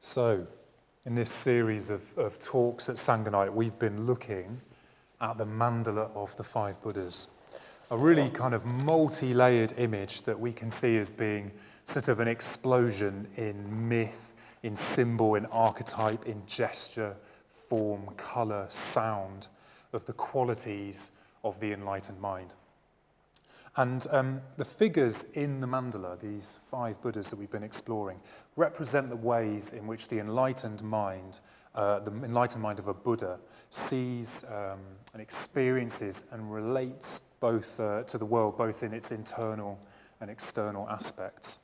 So, in this series of talks at Sanganite, we've been looking at the mandala of the five Buddhas, a really kind of multi-layered image that we can see as being sort of an explosion in myth, in symbol, in archetype, in gesture, form, colour, sound, of the qualities of the enlightened mind. And the figures in the mandala, these five Buddhas that we've been exploring, represent the ways in which the enlightened mind of a Buddha sees and experiences and relates both to the world, both in its internal and external aspects.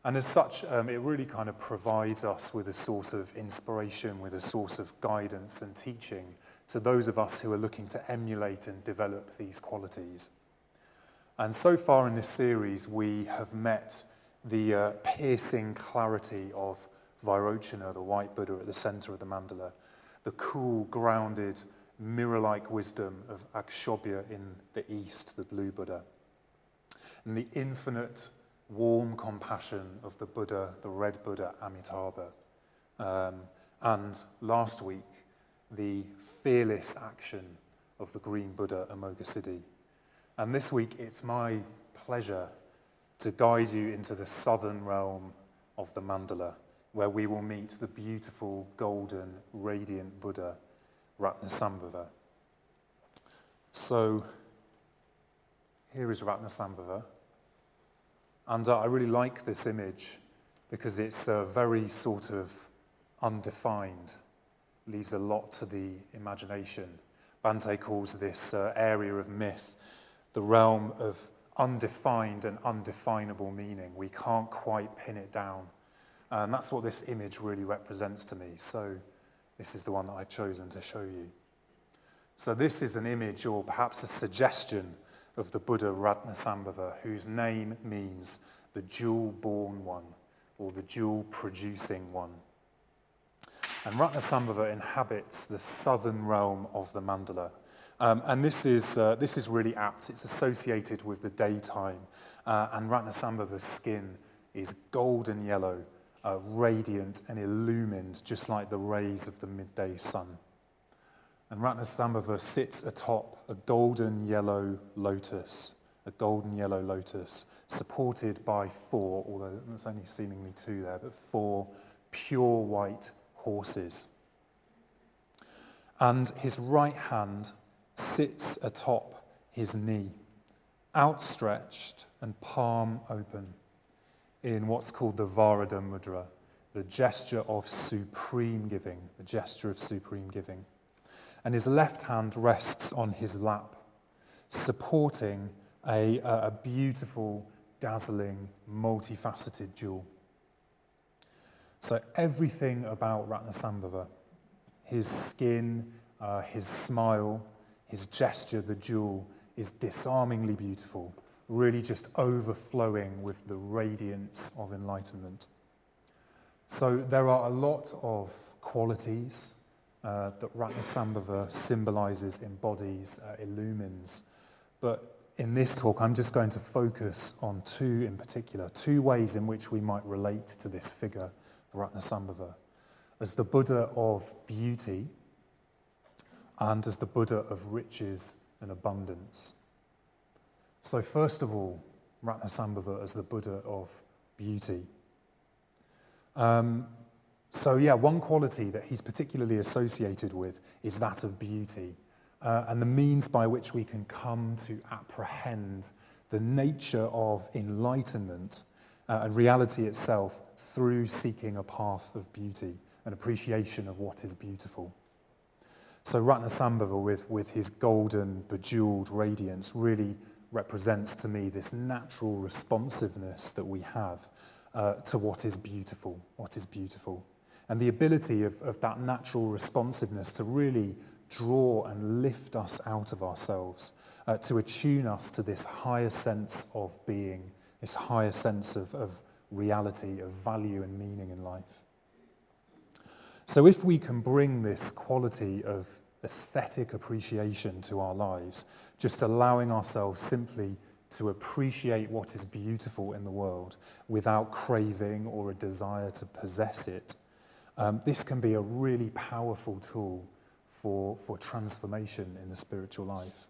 And as such, it really kind of provides us with a source of inspiration, with a source of guidance and teaching to those of us who are looking to emulate and develop these qualities. And so far in this series, we have met the piercing clarity of Vairochana, the white Buddha at the center of the mandala, the cool, grounded, mirror-like wisdom of Akshobhya in the east, the blue Buddha, and the infinite, warm compassion of the Buddha, the red Buddha, Amitabha. And last week, the fearless action of the green Buddha, Amoghasiddhi. And this week, it's my pleasure to guide you into the southern realm of the mandala, where we will meet the beautiful, golden, radiant Buddha, Ratnasambhava. So, here is Ratnasambhava. And I really like this image because it's very sort of undefined, leaves a lot to the imagination. Bhante calls this area of myth the realm of undefined and undefinable meaning. We can't quite pin it down. And that's what this image really represents to me. So this is the one that I've chosen to show you. So this is an image, or perhaps a suggestion, of the Buddha Ratnasambhava, whose name means the jewel-born one, or the jewel-producing one. And Ratnasambhava inhabits the southern realm of the mandala. And this is really apt. It's associated with the daytime, and Ratnasambhava's skin is golden yellow, radiant and illumined, just like the rays of the midday sun. And Ratnasambhava sits atop a golden yellow lotus, supported by four, although there's only seemingly two there, but four pure white horses. And his right hand sits atop his knee, outstretched and palm open, in what's called the Varada Mudra, the gesture of supreme giving, And his left hand rests on his lap, supporting a beautiful, dazzling, multifaceted jewel. So everything about Ratnasambhava, his skin, his smile, his gesture, the jewel, is disarmingly beautiful, really just overflowing with the radiance of enlightenment. So there are a lot of qualities that Ratnasambhava symbolizes, embodies, illumines. But in this talk, I'm just going to focus on two in particular, two ways in which we might relate to this figure, Ratnasambhava, as the Buddha of beauty and as the Buddha of riches and abundance. So first of all, Ratnasambhava as the Buddha of beauty. One quality that he's particularly associated with is that of beauty, and the means by which we can come to apprehend the nature of enlightenment and reality itself through seeking a path of beauty, an appreciation of what is beautiful. So Ratnasambhava, with his golden, bejeweled radiance, really represents to me this natural responsiveness that we have to what is beautiful, And the ability of that natural responsiveness to really draw and lift us out of ourselves, to attune us to this higher sense of being, this higher sense of reality, of value and meaning in life. So if we can bring this quality of aesthetic appreciation to our lives, just allowing ourselves simply to appreciate what is beautiful in the world without craving or a desire to possess it, this can be a really powerful tool for transformation in the spiritual life.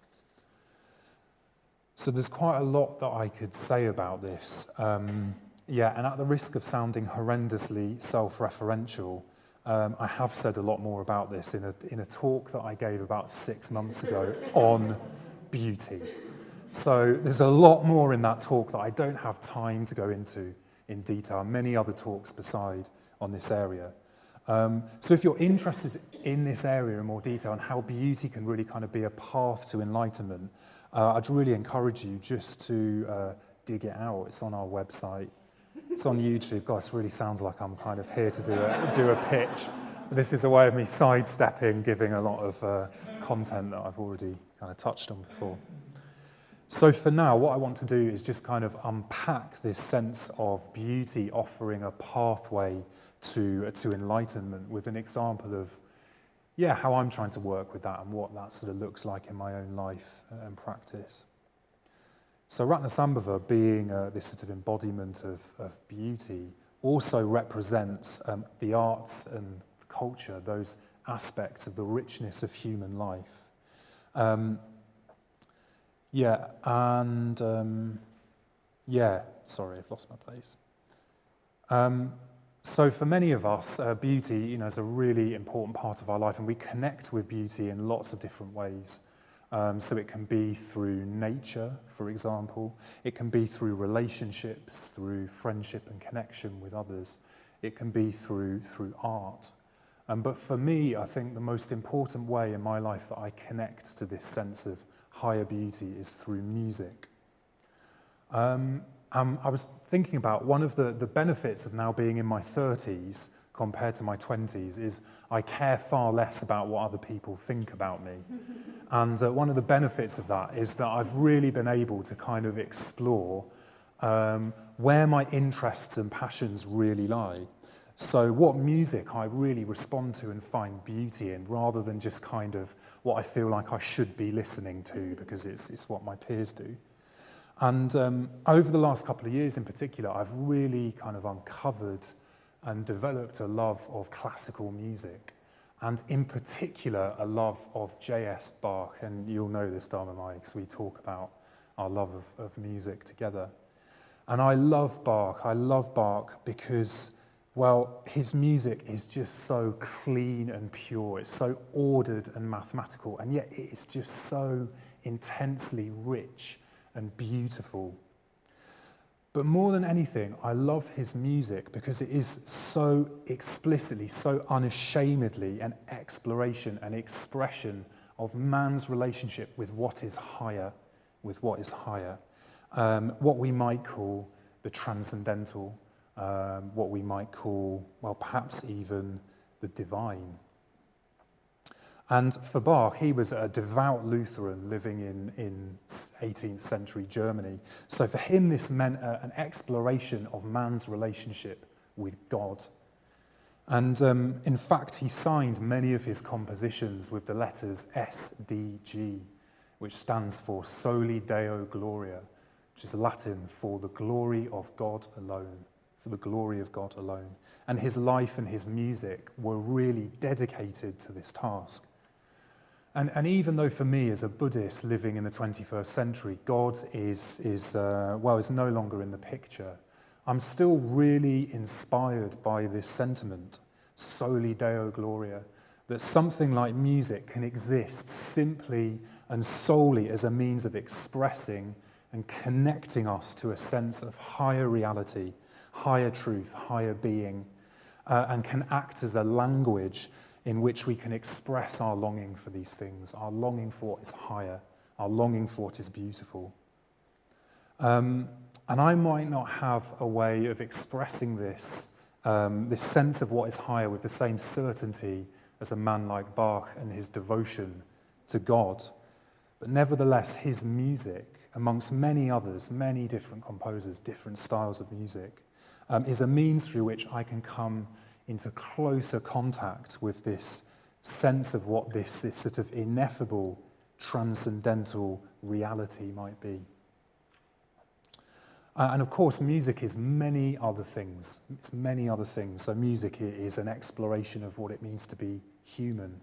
So there's quite a lot that I could say about this. And at the risk of sounding horrendously self-referential, I have said a lot more about this in a talk that I gave about 6 months ago on beauty. So there's a lot more in that talk that I don't have time to go into in detail, many other talks beside on this area. So if you're interested in this area in more detail and how beauty can really kind of be a path to enlightenment, I'd really encourage you just to dig it out. It's on our website. It's on YouTube. Gosh, it really sounds like I'm kind of here to do a pitch. This is a way of me sidestepping, giving a lot of content that I've already kind of touched on before. So for now, what I want to do is just kind of unpack this sense of beauty offering a pathway to enlightenment with an example of how I'm trying to work with that and what that sort of looks like in my own life and practice. So Ratnasambhava, being this sort of embodiment of beauty, also represents the arts and culture, those aspects of the richness of human life. Sorry, I've lost my place. So for many of us, beauty, is a really important part of our life, and we connect with beauty in lots of different ways. So it can be through nature, for example. It can be through relationships, through friendship and connection with others. It can be through art. But for me, I think the most important way in my life that I connect to this sense of higher beauty is through music. I was thinking about one of the benefits of now being in my 30s compared to my 20s is I care far less about what other people think about me. And one of the benefits of that is that I've really been able to kind of explore where my interests and passions really lie. So what music I really respond to and find beauty in, rather than just kind of what I feel like I should be listening to because it's what my peers do. And over the last couple of years in particular, I've really kind of uncovered and developed a love of classical music, and in particular a love of J.S. Bach. And you'll know this, Dharma Mai, because we talk about our love of music together. And I love Bach because, well, his music is just so clean and pure. It's so ordered and mathematical, and yet it is just so intensely rich and beautiful. But more than anything, I love his music because it is so explicitly, so unashamedly an exploration and expression of man's relationship with what is higher, what we might call the transcendental, what we might call, well, perhaps even the divine. And for Bach, he was a devout Lutheran living in 18th century Germany. So for him, this meant an exploration of man's relationship with God. And in fact, he signed many of his compositions with the letters SDG, which stands for Soli Deo Gloria, which is Latin for the glory of God alone, for the glory of God alone. And his life and his music were really dedicated to this task. And even though for me as a Buddhist living in the 21st century, God is no longer in the picture, I'm still really inspired by this sentiment, Soli Deo Gloria, that something like music can exist simply and solely as a means of expressing and connecting us to a sense of higher reality, higher truth, higher being, and can act as a language in which we can express our longing for these things, our longing for what is higher, our longing for what is beautiful. And I might not have a way of expressing this sense of what is higher with the same certainty as a man like Bach and his devotion to God. But nevertheless, his music, amongst many others, many different composers, different styles of music, is a means through which I can come into closer contact with this sense of what this sort of ineffable, transcendental reality might be. And of course, music is many other things. It's many other things. So music is an exploration of what it means to be human.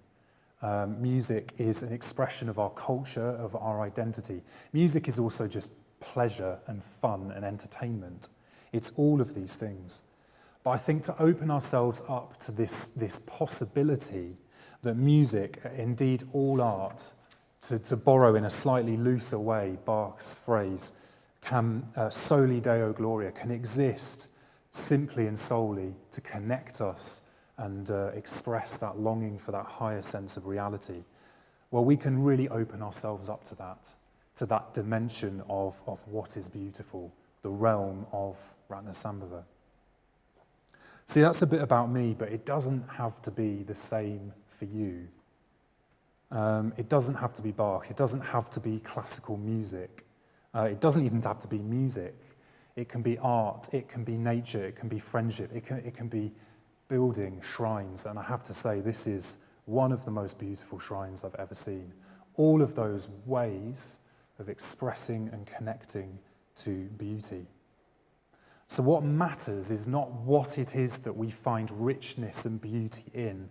Music is an expression of our culture, of our identity. Music is also just pleasure and fun and entertainment. It's all of these things. But I think to open ourselves up to this possibility that music, indeed all art, to borrow in a slightly looser way Bach's phrase, can soli Deo Gloria, can exist simply and solely to connect us and express that longing for that higher sense of reality. Well, we can really open ourselves up to that dimension of what is beautiful, the realm of Ratnasambhava. See, that's a bit about me, but it doesn't have to be the same for you. It doesn't have to be Bach. It doesn't have to be classical music. It doesn't even have to be music. It can be art. It can be nature. It can be friendship. It can be building shrines. And I have to say, this is one of the most beautiful shrines I've ever seen. All of those ways of expressing and connecting to beauty. So what matters is not what it is that we find richness and beauty in,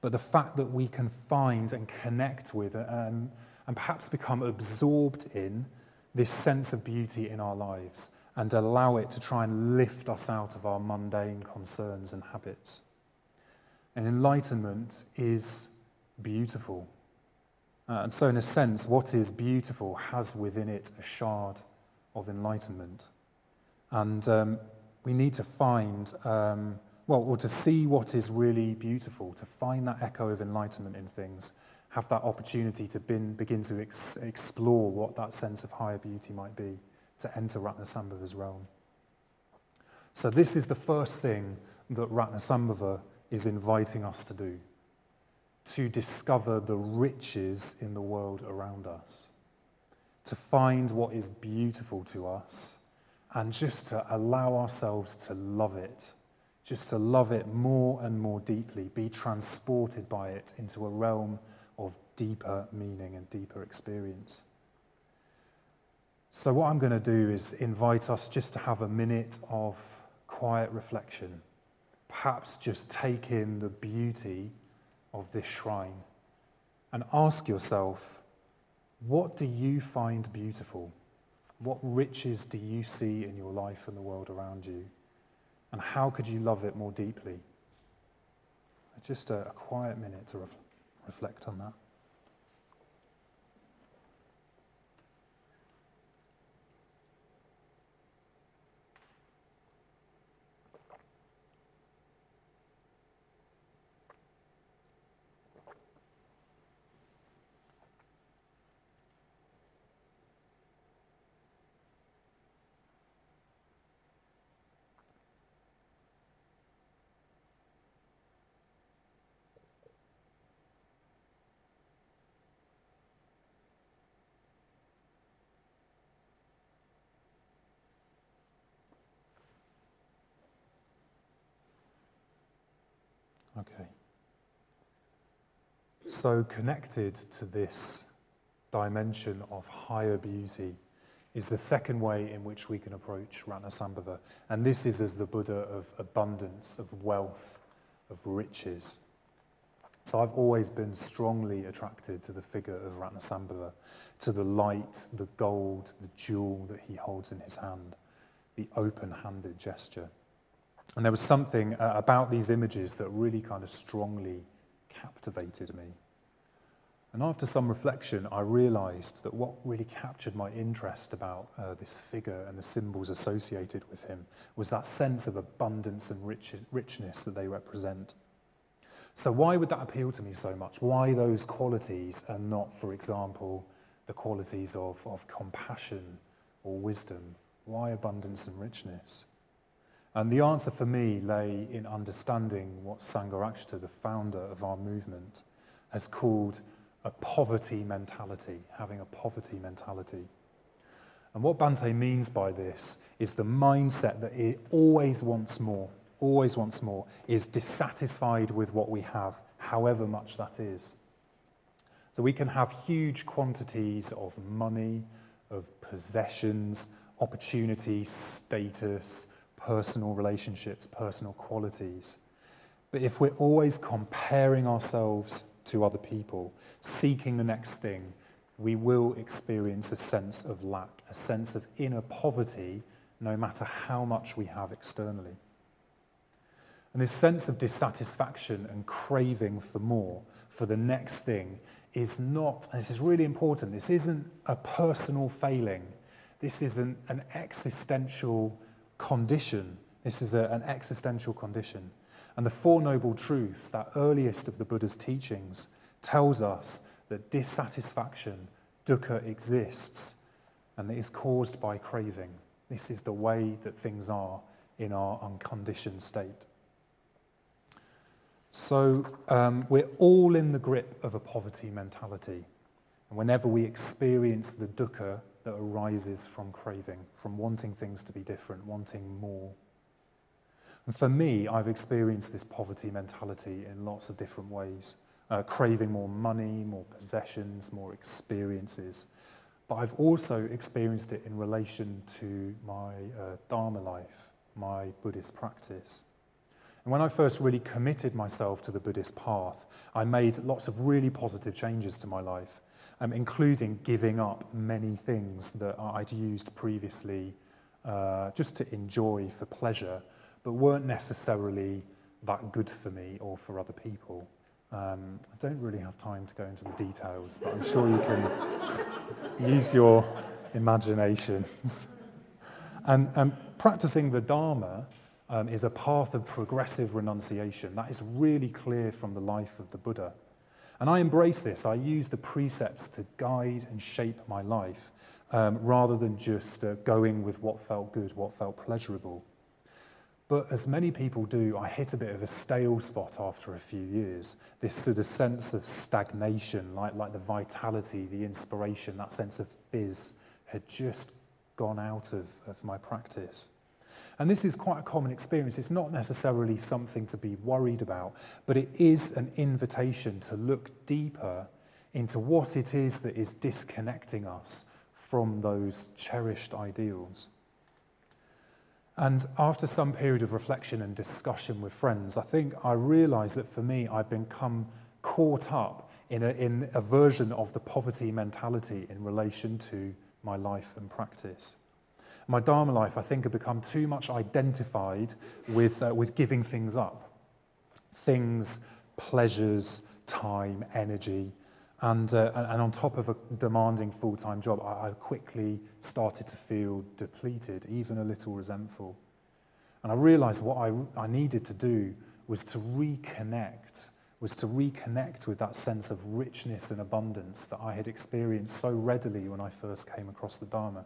but the fact that we can find and connect with and perhaps become absorbed in this sense of beauty in our lives and allow it to try and lift us out of our mundane concerns and habits. And enlightenment is beautiful. And so in a sense, what is beautiful has within it a shard of enlightenment. And we need to find, or to see what is really beautiful, to find that echo of enlightenment in things, have that opportunity to begin to explore what that sense of higher beauty might be, to enter Ratnasambhava's realm. So this is the first thing that Ratnasambhava is inviting us to do, to discover the riches in the world around us, to find what is beautiful to us, and just to allow ourselves to love it, just to love it more and more deeply, be transported by it into a realm of deeper meaning and deeper experience. So what I'm going to do is invite us just to have a minute of quiet reflection, perhaps just take in the beauty of this shrine and ask yourself, what do you find beautiful? What riches do you see in your life and the world around you? And how could you love it more deeply? Just a quiet minute to reflect on that. Okay. So connected to this dimension of higher beauty is the second way in which we can approach Ratnasambhava. And this is as the Buddha of abundance, of wealth, of riches. So I've always been strongly attracted to the figure of Ratnasambhava, to the light, the gold, the jewel that he holds in his hand, the open-handed gesture. And there was something about these images that really kind of strongly captivated me. And after some reflection, I realized that what really captured my interest about this figure and the symbols associated with him was that sense of abundance and richness that they represent. So why would that appeal to me so much? Why those qualities and not, for example, the qualities of compassion or wisdom? Why abundance and richness? And the answer for me lay in understanding what Sangharakshita, the founder of our movement, has called a poverty mentality, having a poverty mentality. And what Bhante means by this is the mindset that it always wants more, is dissatisfied with what we have, however much that is. So we can have huge quantities of money, of possessions, opportunity, status, personal relationships, personal qualities. But if we're always comparing ourselves to other people, seeking the next thing, we will experience a sense of lack, a sense of inner poverty, no matter how much we have externally. And this sense of dissatisfaction and craving for more, for the next thing, is not, and this is really important, this isn't a personal failing. This is an existential condition. This is an existential condition. And the Four Noble Truths, that earliest of the Buddha's teachings, tells us that dissatisfaction, dukkha, exists, and it is caused by craving. This is the way that things are in our unconditioned state. So we're all in the grip of a poverty mentality. And whenever we experience the dukkha that arises from craving, from wanting things to be different, wanting more. And for me, I've experienced this poverty mentality in lots of different ways. Craving more money, more possessions, more experiences. But I've also experienced it in relation to my Dharma life, my Buddhist practice. And when I first really committed myself to the Buddhist path, I made lots of really positive changes to my life, including giving up many things that I'd used previously just to enjoy for pleasure, but weren't necessarily that good for me or for other people. I don't really have time to go into the details, but I'm sure you can use your imaginations. And practicing the Dharma is a path of progressive renunciation. That is really clear from the life of the Buddha. And I embrace this. I use the precepts to guide and shape my life rather than just going with what felt good, what felt pleasurable. But as many people do, I hit a bit of a stale spot after a few years. This sort of sense of stagnation, like the vitality, the inspiration, that sense of fizz had just gone out of my practice. And this is quite a common experience. It's not necessarily something to be worried about, but it is an invitation to look deeper into what it is that is disconnecting us from those cherished ideals. And after some period of reflection and discussion with friends, I think I realised that for me, I'd become caught up in a version of the poverty mentality in relation to my life and practice. My Dharma life, I think, had become too much identified with giving things up. Things, pleasures, time, energy. And on top of a demanding full-time job, I quickly started to feel depleted, even a little resentful. And I realised what I needed to do was to reconnect with that sense of richness and abundance that I had experienced so readily when I first came across the Dharma.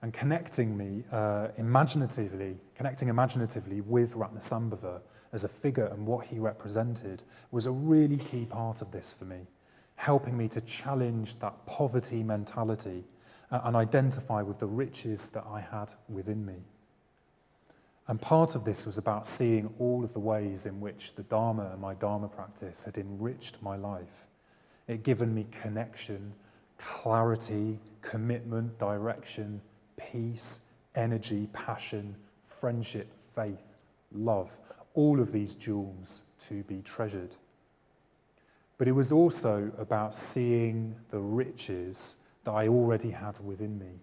And connecting imaginatively with Ratnasambhava as a figure and what he represented was a really key part of this for me, helping me to challenge that poverty mentality and identify with the riches that I had within me. And part of this was about seeing all of the ways in which the Dharma and my Dharma practice had enriched my life. It had given me connection, clarity, commitment, direction, peace, energy, passion, friendship, faith, love, all of these jewels to be treasured. But it was also about seeing the riches that I already had within me,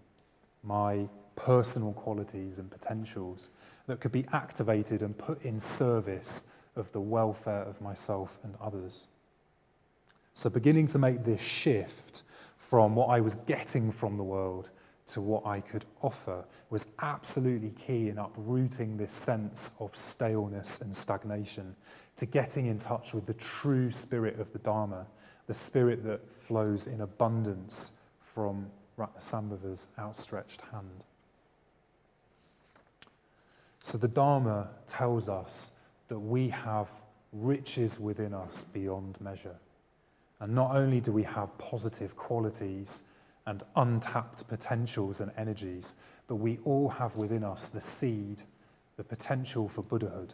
my personal qualities and potentials that could be activated and put in service of the welfare of myself and others. So beginning to make this shift from what I was getting from the world to what I could offer was absolutely key in uprooting this sense of staleness and stagnation, to getting in touch with the true spirit of the Dharma, the spirit that flows in abundance from Ratnasambhava's outstretched hand. So the Dharma tells us that we have riches within us beyond measure. And not only do we have positive qualities and untapped potentials and energies, but we all have within us the seed, the potential for Buddhahood.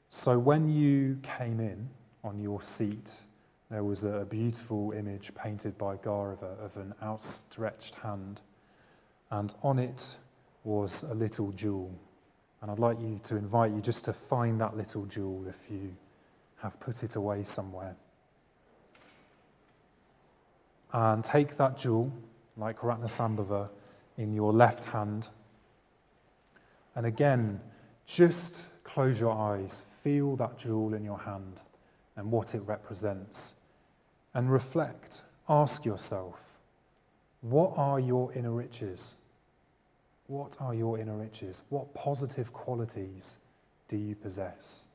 So when you came in on your seat, there was a beautiful image painted by Gaurava of an outstretched hand. and on it was a little jewel. And I'd like you to invite you just to find that little jewel if you have put it away somewhere. And take that jewel, like Ratnasambhava, in your left hand. And again, just close your eyes, feel that jewel in your hand and what it represents. And reflect, ask yourself, what are your inner riches? What are your inner riches? What positive qualities do you possess?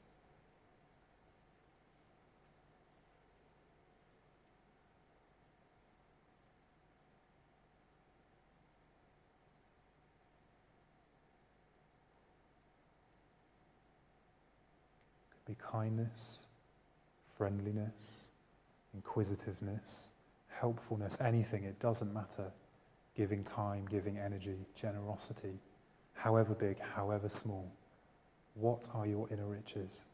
Could be kindness, friendliness, inquisitiveness, helpfulness, anything, it doesn't matter. Giving time, giving energy, generosity, however big, however small. What are your inner riches?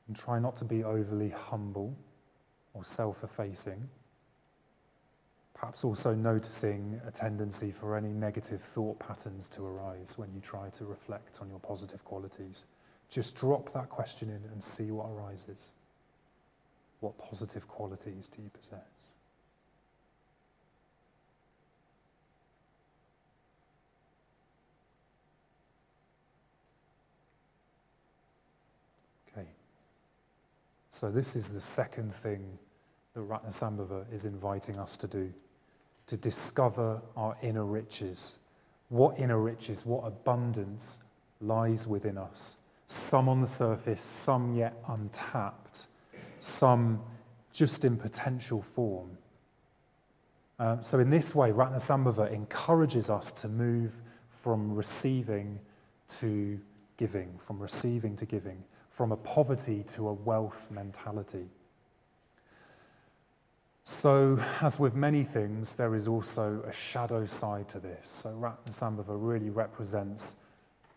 And try not to be overly humble or self-effacing. Perhaps also noticing a tendency for any negative thought patterns to arise when you try to reflect on your positive qualities. Just drop that question in and see what arises. What positive qualities do you possess? Okay. So this is the second thing that Ratnasambhava is inviting us to do, to discover our inner riches. What inner riches, what abundance lies within us? Some on the surface, some yet untapped, some just in potential form. So in this way, Ratnasambhava encourages us to move from receiving to giving, from receiving to giving, from a poverty to a wealth mentality. So, as with many things, there is also a shadow side to this. So Ratnasambhava really represents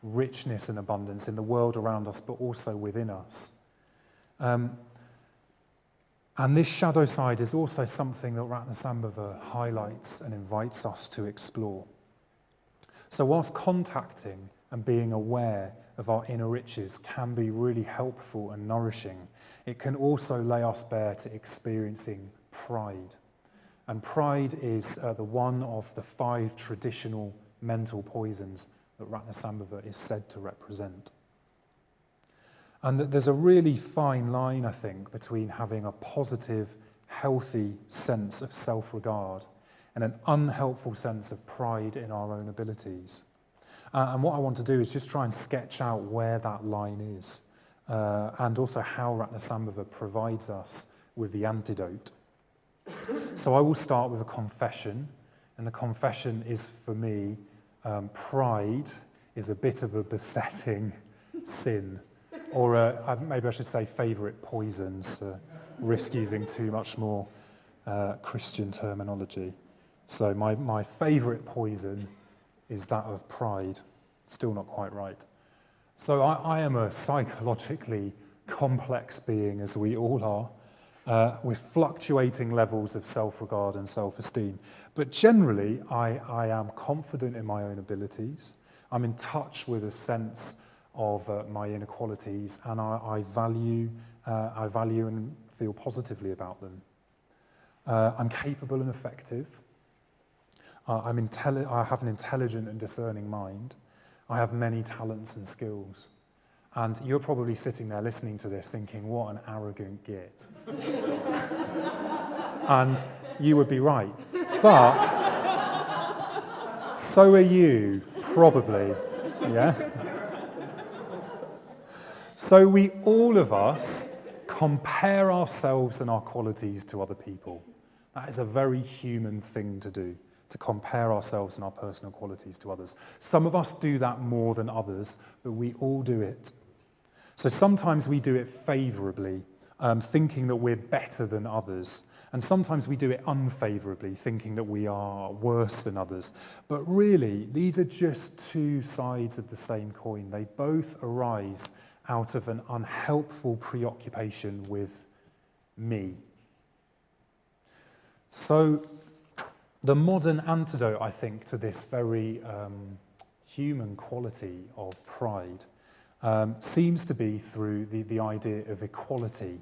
richness and abundance in the world around us, but also within us. And this shadow side is also something that Ratnasambhava highlights and invites us to explore. So whilst contacting and being aware of our inner riches can be really helpful and nourishing, it can also lay us bare to experiencing pride. And pride is the one of the 5 traditional mental poisons that Ratnasambhava is said to represent. And that there's a really fine line, I think, between having a positive, healthy sense of self-regard and an unhelpful sense of pride in our own abilities. And what I want to do is just try and sketch out where that line is, and also how Ratnasambhava provides us with the antidote. So I will start with a confession, and the confession is, for me, pride is a bit of a besetting sin, or maybe I should say favourite poisons, risk using too much more Christian terminology. So my favourite poison is that of pride. Still not quite right. So I am a psychologically complex being, as we all are, with fluctuating levels of self-regard and self-esteem. But generally, I am confident in my own abilities. I'm in touch with a sense of my inner qualities, and I value and feel positively about them. I'm capable and effective. I have an intelligent and discerning mind. I have many talents and skills. And you're probably sitting there listening to this thinking, what an arrogant git. And you would be right. But so are you, probably. Yeah? So we, all of us, compare ourselves and our qualities to other people. That is a very human thing to do, to compare ourselves and our personal qualities to others. Some of us do that more than others, but we all do it. So sometimes we do it favourably, thinking that we're better than others. And sometimes we do it unfavourably, thinking that we are worse than others. But really, these are just 2 sides of the same coin. They both arise out of an unhelpful preoccupation with me. So the modern antidote, I think, to this very human quality of pride seems to be through the idea of equality.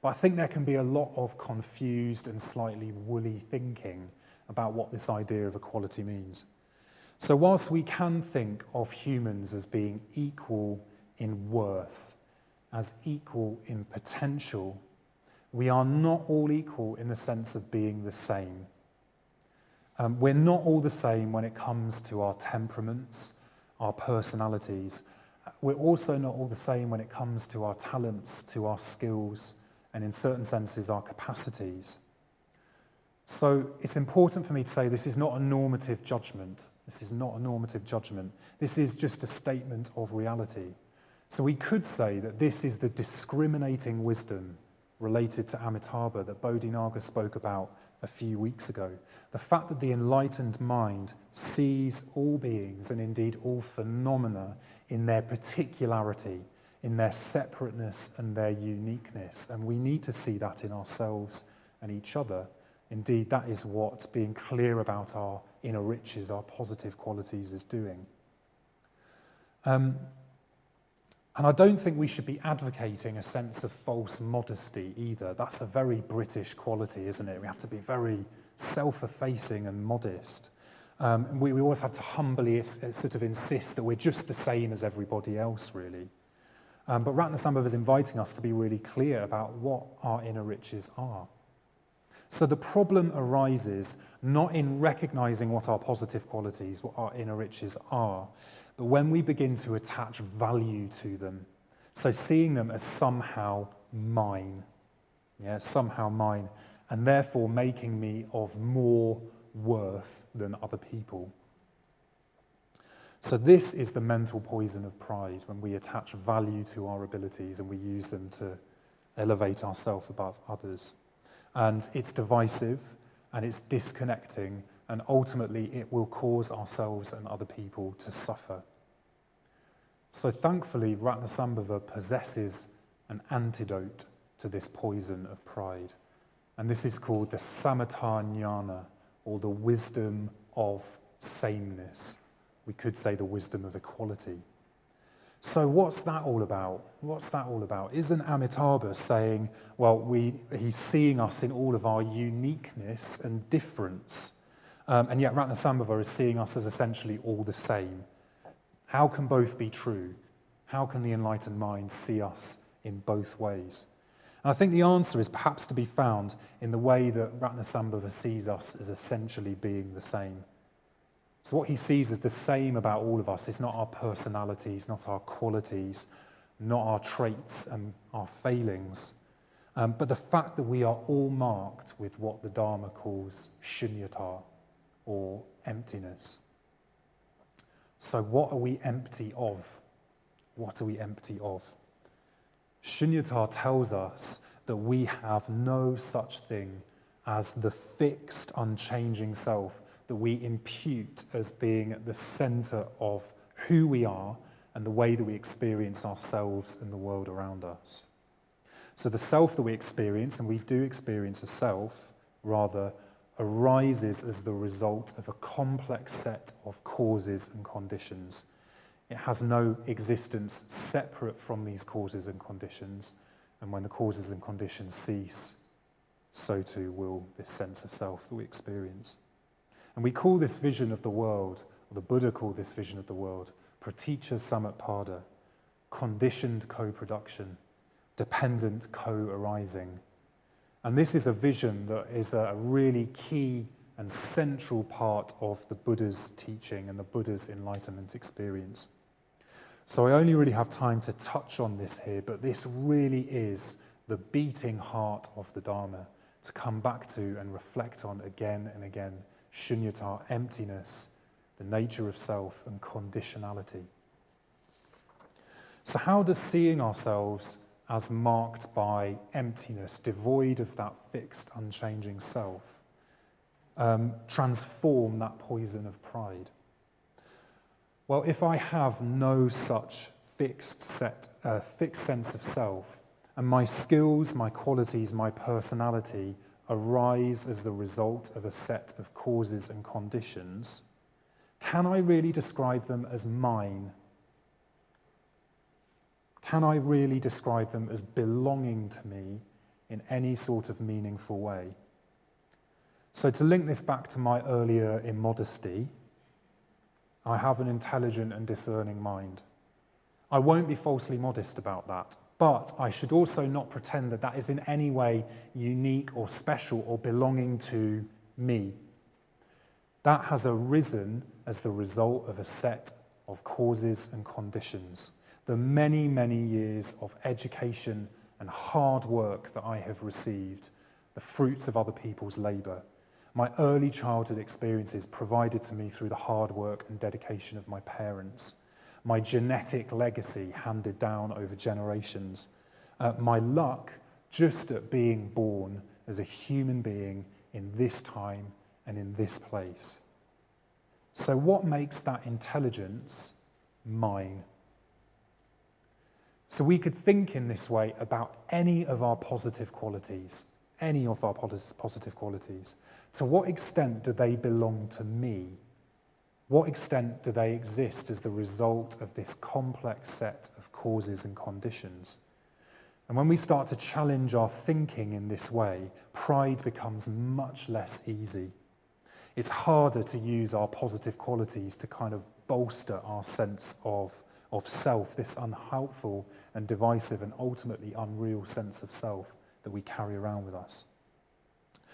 But I think there can be a lot of confused and slightly woolly thinking about what this idea of equality means. So whilst we can think of humans as being equal in worth, as equal in potential, we are not all equal in the sense of being the same. We're not all the same when it comes to our temperaments, our personalities. We're also not all the same when it comes to our talents, to our skills, and in certain senses, our capacities. So it's important for me to say this is not a normative judgment. This is not a normative judgment. This is just a statement of reality. So we could say that this is the discriminating wisdom related to Amitabha that Bodhinaga spoke about a few weeks ago. The fact that the enlightened mind sees all beings and indeed all phenomena in their particularity, in their separateness and their uniqueness. And we need to see that in ourselves and each other. Indeed, that is what being clear about our inner riches, our positive qualities, is doing. And I don't think we should be advocating a sense of false modesty either. That's a very British quality, isn't it? We have to be very self-effacing and modest. We always have to humbly sort of insist that we're just the same as everybody else, really. But Ratnasambhava is inviting us to be really clear about what our inner riches are. So the problem arises not in recognizing what our positive qualities, what our inner riches are, but when we begin to attach value to them. So seeing them as somehow mine, somehow mine, and therefore making me of more worth than other people. So this is the mental poison of pride, when we attach value to our abilities and we use them to elevate ourselves above others. And it's divisive, and it's disconnecting, and ultimately it will cause ourselves and other people to suffer. So thankfully, Ratnasambhava possesses an antidote to this poison of pride. And this is called the samatha jnana, or the wisdom of sameness. We could say the wisdom of equality. So what's that all about? What's that all about? Isn't Amitabha saying, well, he's seeing us in all of our uniqueness and difference, and yet Ratnasambhava is seeing us as essentially all the same? How can both be true? How can the enlightened mind see us in both ways? And I think the answer is perhaps to be found in the way that Ratnasambhava sees us as essentially being the same. So what he sees as the same about all of us is not our personalities, not our qualities, not our traits and our failings, but the fact that we are all marked with what the Dharma calls shunyata, or emptiness. So what are we empty of? What are we empty of? Shunyata tells us that we have no such thing as the fixed, unchanging self that we impute as being at the center of who we are and the way that we experience ourselves and the world around us. So the self that we experience, and we do experience a self, rather, arises as the result of a complex set of causes and conditions. It has no existence separate from these causes and conditions, and when the causes and conditions cease, so too will this sense of self that we experience. And we call this vision of the world, or the Buddha called this vision of the world, praticca samutpada, conditioned co-production, dependent co-arising. And this is a vision that is a really key and central part of the Buddha's teaching and the Buddha's enlightenment experience. So I only really have time to touch on this here, but this really is the beating heart of the Dharma to come back to and reflect on again and again. Shunyata, emptiness, the nature of self, and conditionality. So how does seeing ourselves as marked by emptiness, devoid of that fixed, unchanging self, transform that poison of pride? Well, if I have no such fixed sense of self, and my skills, my qualities, my personality arise as the result of a set of causes and conditions, can I really describe them as mine? Can I really describe them as belonging to me in any sort of meaningful way? So to link this back to my earlier immodesty, I have an intelligent and discerning mind. I won't be falsely modest about that, but I should also not pretend that that is in any way unique or special or belonging to me. That has arisen as the result of a set of causes and conditions. The many, many years of education and hard work that I have received, the fruits of other people's labour, my early childhood experiences provided to me through the hard work and dedication of my parents, my genetic legacy handed down over generations, my luck just at being born as a human being in this time and in this place. So what makes that intelligence mine? So we could think in this way about any of our positive qualities. To what extent do they belong to me? What extent do they exist as the result of this complex set of causes and conditions? And when we start to challenge our thinking in this way, pride becomes much less easy. It's harder to use our positive qualities to kind of bolster our sense of self, this unhelpful and divisive and ultimately unreal sense of self that we carry around with us.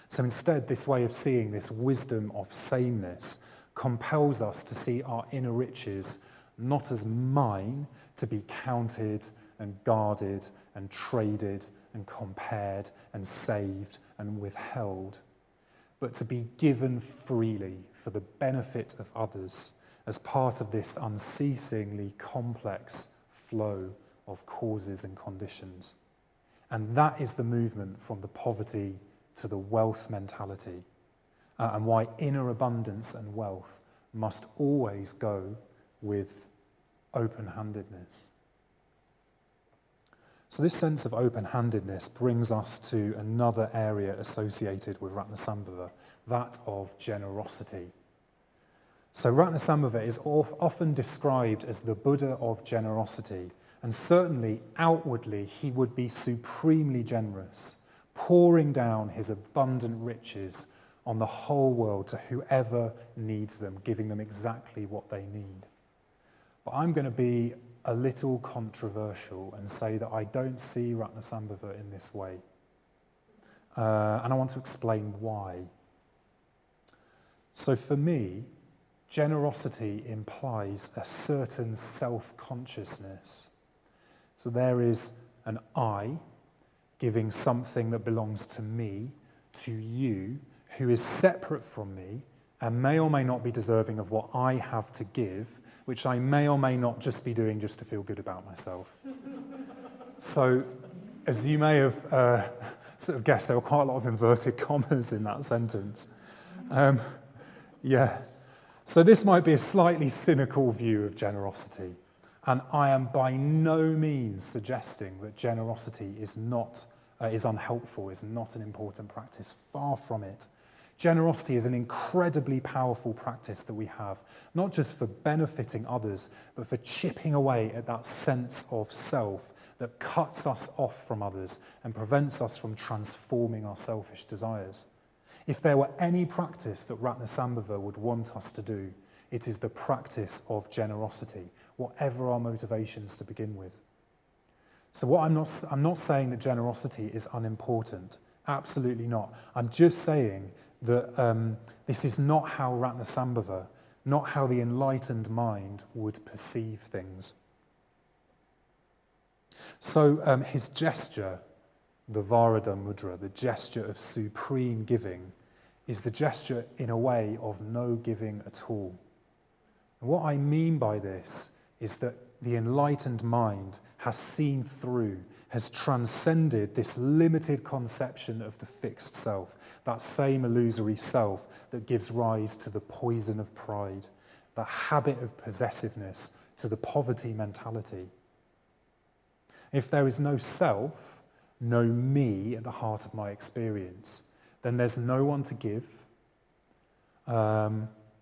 So instead, this way of seeing, this wisdom of sameness, compels us to see our inner riches not as mine, to be counted and guarded and traded and compared and saved and withheld, but to be given freely for the benefit of others as part of this unceasingly complex flow of causes and conditions. And that is the movement from the poverty to the wealth mentality, and why inner abundance and wealth must always go with open-handedness. So this sense of open-handedness brings us to another area associated with Ratnasambhava, that of generosity. So Ratnasambhava is often described as the Buddha of generosity, and certainly outwardly he would be supremely generous, pouring down his abundant riches on the whole world to whoever needs them, giving them exactly what they need. But I'm going to be a little controversial and say that I don't see Ratnasambhava in this way. And I want to explain why. So for me, generosity implies a certain self-consciousness. So there is an I giving something that belongs to me, to you, who is separate from me and may or may not be deserving of what I have to give, which I may or may not just be doing just to feel good about myself. So, as you may have sort of guessed, there were quite a lot of inverted commas in that sentence. So this might be a slightly cynical view of generosity, and I am by no means suggesting that generosity is unhelpful, is not an important practice. Far from it. Generosity is an incredibly powerful practice that we have, not just for benefiting others, but for chipping away at that sense of self that cuts us off from others and prevents us from transforming our selfish desires. If there were any practice that Ratnasambhava would want us to do, it is the practice of generosity, whatever our motivations to begin with. So I'm not saying that generosity is unimportant. Absolutely not. I'm just saying that this is not how Ratnasambhava, not how the enlightened mind would perceive things. So his gesture, the Varada Mudra, the gesture of supreme giving, is the gesture in a way of no giving at all. And what I mean by this is that the enlightened mind has seen through, has transcended this limited conception of the fixed self, that same illusory self that gives rise to the poison of pride, the habit of possessiveness, to the poverty mentality. If there is no self, no me at the heart of my experience, then there's no one to give,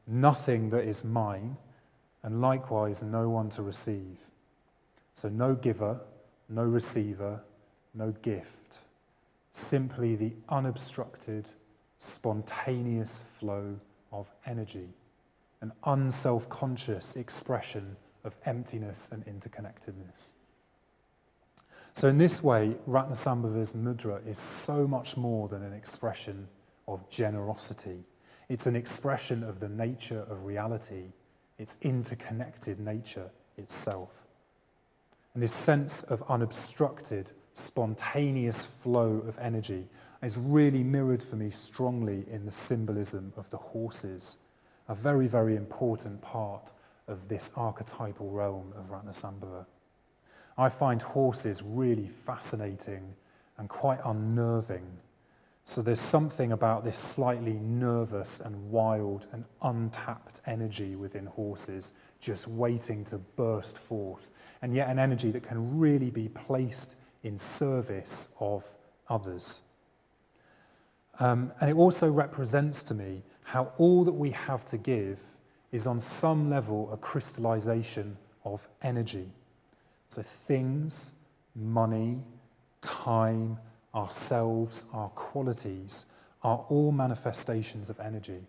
nothing that is mine, and likewise no one to receive. So no giver, no receiver, no gift, simply the unobstructed, spontaneous flow of energy, an unself-conscious expression of emptiness and interconnectedness. So in this way, Ratnasambhava's mudra is so much more than an expression of generosity. It's an expression of the nature of reality, its interconnected nature itself. And this sense of unobstructed, spontaneous flow of energy is really mirrored for me strongly in the symbolism of the horses, a very, very important part of this archetypal realm of Ratnasambhava. I find horses really fascinating and quite unnerving. So there's something about this slightly nervous and wild and untapped energy within horses just waiting to burst forth, and yet an energy that can really be placed in service of others. And it also represents to me how all that we have to give is on some level a crystallization of energy. So things, money, time, ourselves, our qualities are all manifestations of energy.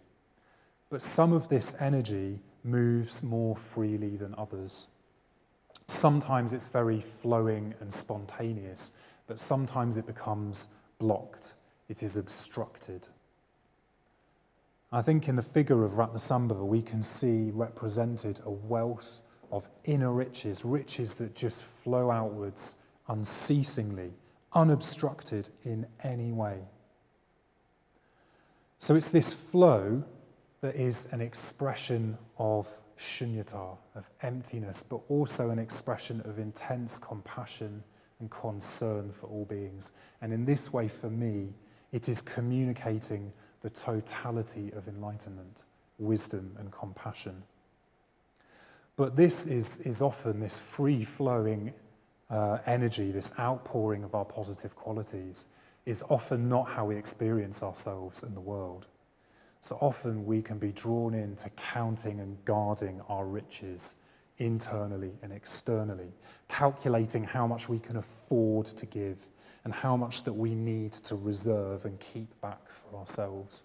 But some of this energy moves more freely than others. Sometimes it's very flowing and spontaneous, but sometimes it becomes blocked. It is obstructed. I think in the figure of Ratnasambhava, we can see represented a wealth of inner riches, riches that just flow outwards unceasingly, unobstructed in any way. So it's this flow that is an expression of shunyata, of emptiness, but also an expression of intense compassion and concern for all beings. And in this way, for me, it is communicating the totality of enlightenment, wisdom and compassion. But this is often this free-flowing energy, this outpouring of our positive qualities, is often not how we experience ourselves in the world. So often we can be drawn into counting and guarding our riches internally and externally, calculating how much we can afford to give and how much that we need to reserve and keep back for ourselves.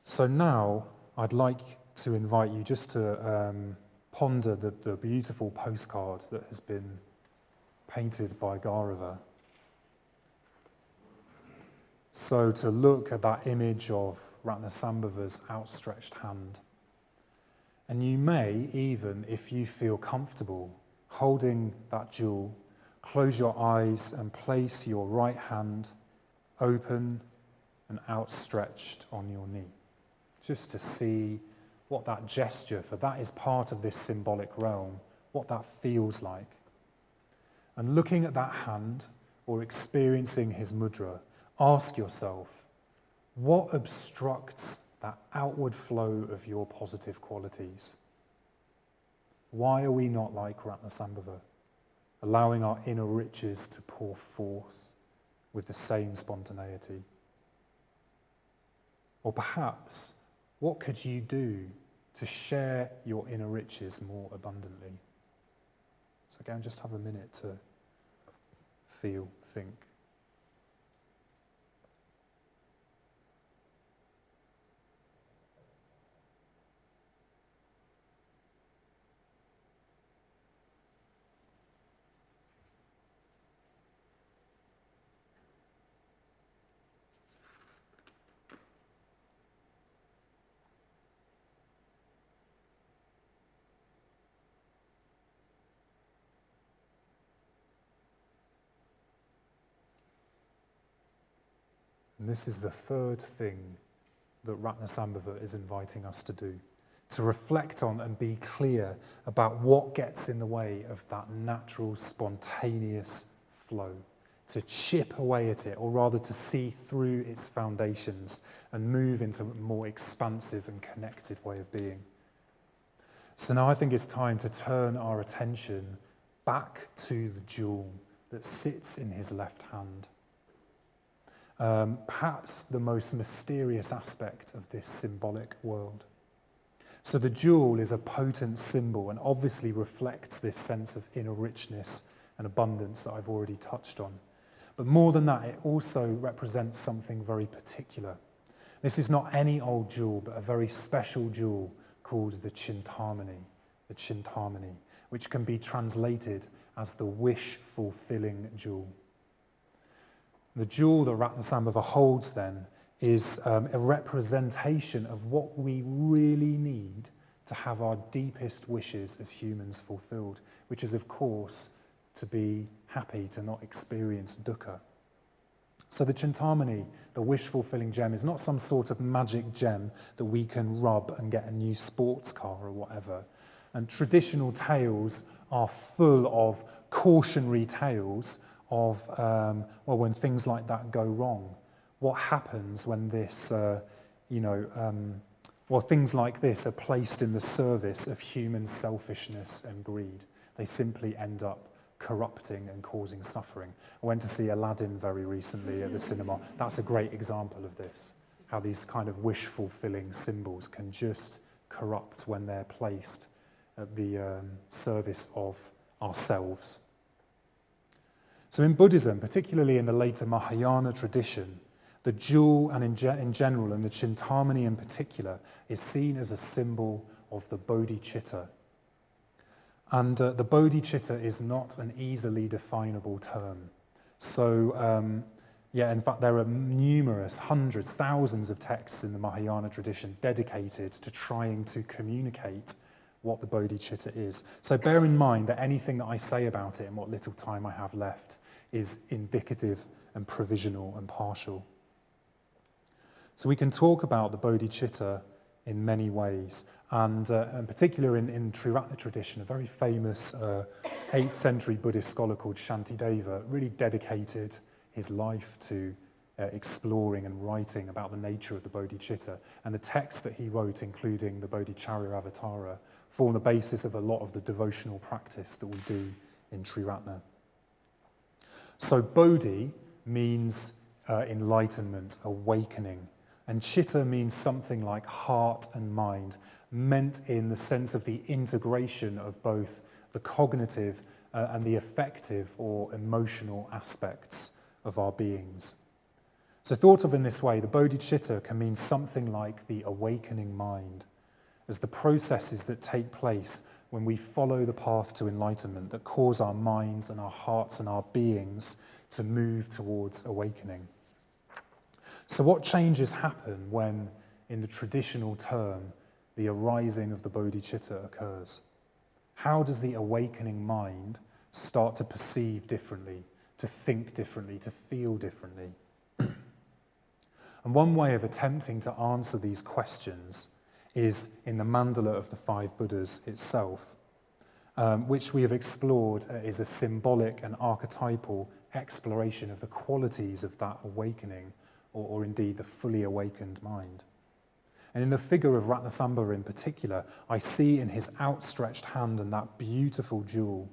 So now I'd like to invite you just to ponder the beautiful postcard that has been painted by Gaurava. So to look at that image of Ratnasambhava's outstretched hand. And you may even, if you feel comfortable, holding that jewel, close your eyes and place your right hand open and outstretched on your knee, just to see what that gesture, for that is part of this symbolic realm, what that feels like. And looking at that hand or experiencing his mudra, ask yourself, what obstructs that outward flow of your positive qualities? Why are we not like Ratnasambhava, allowing our inner riches to pour forth with the same spontaneity? Or perhaps, what could you do to share your inner riches more abundantly? So again, just have a minute to feel, think. And this is the third thing that Ratnasambhava is inviting us to do, to reflect on and be clear about what gets in the way of that natural, spontaneous flow, to chip away at it, or rather to see through its foundations and move into a more expansive and connected way of being. So now I think it's time to turn our attention back to the jewel that sits in his left hand. Perhaps the most mysterious aspect of this symbolic world. So the jewel is a potent symbol and obviously reflects this sense of inner richness and abundance that I've already touched on. But more than that, it also represents something very particular. This is not any old jewel, but a very special jewel called the Chintamani, which can be translated as the wish-fulfilling jewel. The jewel that Ratnasambhava holds, then, is a representation of what we really need to have our deepest wishes as humans fulfilled, which is, of course, to be happy, to not experience dukkha. So the Chintamani, the wish-fulfilling gem, is not some sort of magic gem that we can rub and get a new sports car or whatever. And traditional tales are full of cautionary tales of, when things like that go wrong. What happens when this, things like this are placed in the service of human selfishness and greed? They simply end up corrupting and causing suffering. I went to see Aladdin very recently at the cinema. That's a great example of this, how these kind of wish-fulfilling symbols can just corrupt when they're placed at the service of ourselves. So in Buddhism, particularly in the later Mahayana tradition, the jewel and in general, and the Chintamani in particular, is seen as a symbol of the bodhicitta. And the bodhicitta is not an easily definable term. So, in fact, there are numerous, hundreds, thousands of texts in the Mahayana tradition dedicated to trying to communicate what the bodhicitta is. So bear in mind that anything that I say about it and what little time I have left is indicative and provisional and partial. So we can talk about the bodhicitta in many ways, and in particular in Triratna tradition, a very famous 8th century Buddhist scholar called Shantideva really dedicated his life to exploring and writing about the nature of the bodhicitta, and the texts that he wrote, including the Bodhicharya-avatara, form the basis of a lot of the devotional practice that we do in Triratna. So bodhi means enlightenment, awakening, and chitta means something like heart and mind, meant in the sense of the integration of both the cognitive and the affective or emotional aspects of our beings. So thought of in this way, the bodhicitta can mean something like the awakening mind, as the processes that take place when we follow the path to enlightenment that cause our minds and our hearts and our beings to move towards awakening. So what changes happen when, in the traditional term, the arising of the bodhicitta occurs? How does the awakening mind start to perceive differently, to think differently, to feel differently? And one way of attempting to answer these questions is in the mandala of the 5 Buddhas itself, which we have explored is a symbolic and archetypal exploration of the qualities of that awakening, or indeed the fully awakened mind. And in the figure of Ratnasambhava in particular, I see in his outstretched hand and that beautiful jewel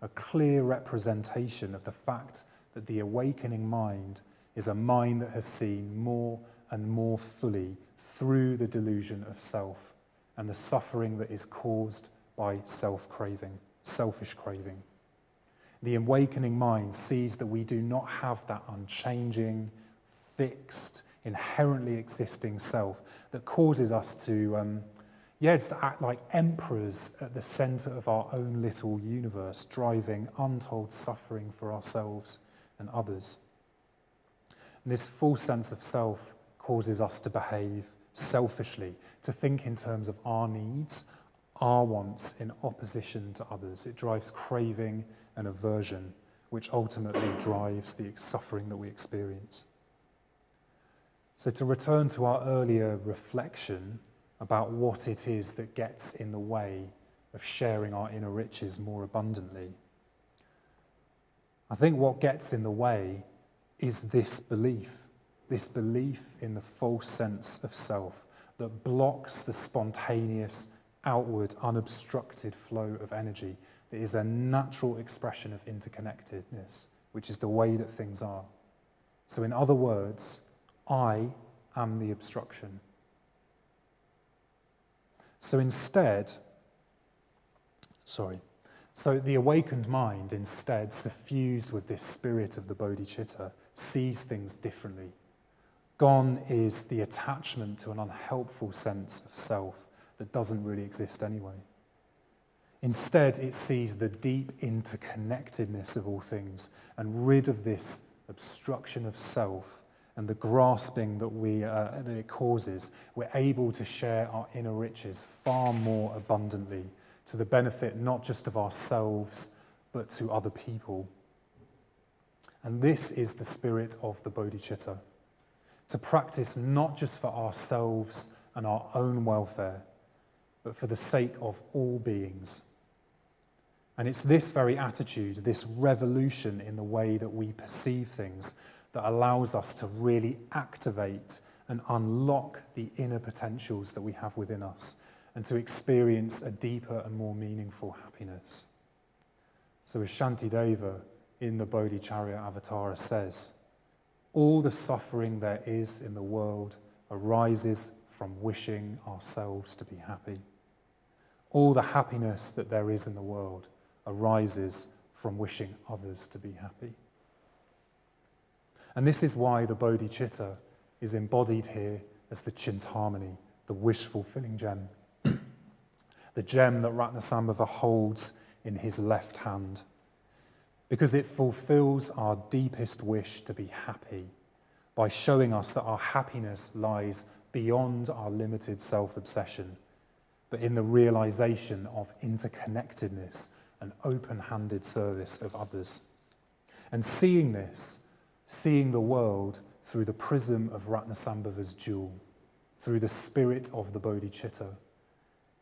a clear representation of the fact that the awakening mind is a mind that has seen more and more fully through the delusion of self and the suffering that is caused by self-craving, selfish craving. The awakening mind sees that we do not have that unchanging, fixed, inherently existing self that causes us to just act like emperors at the center of our own little universe, driving untold suffering for ourselves and others. And this full sense of self causes us to behave selfishly, to think in terms of our needs, our wants in opposition to others. It drives craving and aversion, which ultimately drives the suffering that we experience. So to return to our earlier reflection about what it is that gets in the way of sharing our inner riches more abundantly, I think what gets in the way is this belief in the false sense of self that blocks the spontaneous, outward, unobstructed flow of energy It is a natural expression of interconnectedness, which is the way that things are. So in other words, I am the obstruction. So the awakened mind, instead, suffused with this spirit of the bodhicitta, sees things differently. Gone is the attachment to an unhelpful sense of self that doesn't really exist anyway. Instead, it sees the deep interconnectedness of all things, and rid of this obstruction of self and the grasping that it causes, we're able to share our inner riches far more abundantly, to the benefit not just of ourselves, but to other people. And this is the spirit of the bodhicitta, to practice not just for ourselves and our own welfare, but for the sake of all beings. And it's this very attitude, this revolution in the way that we perceive things, that allows us to really activate and unlock the inner potentials that we have within us, and to experience a deeper and more meaningful happiness. So as Shantideva in the Bodhicharya Avatara says, all the suffering there is in the world arises from wishing ourselves to be happy. All the happiness that there is in the world arises from wishing others to be happy. And this is why the bodhicitta is embodied here as the Chintamani, the wish-fulfilling gem. The gem that Ratnasambhava holds in his left hand, because it fulfills our deepest wish to be happy by showing us that our happiness lies beyond our limited self-obsession, but in the realization of interconnectedness and open-handed service of others. And seeing this, seeing the world through the prism of Ratnasambhava's jewel, through the spirit of the bodhicitta,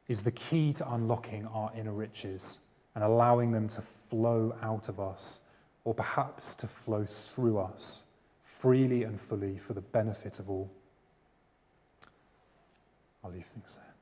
is the key to unlocking our inner riches and allowing them to flow out of us, or perhaps to flow through us, freely and fully for the benefit of all. I'll leave things there.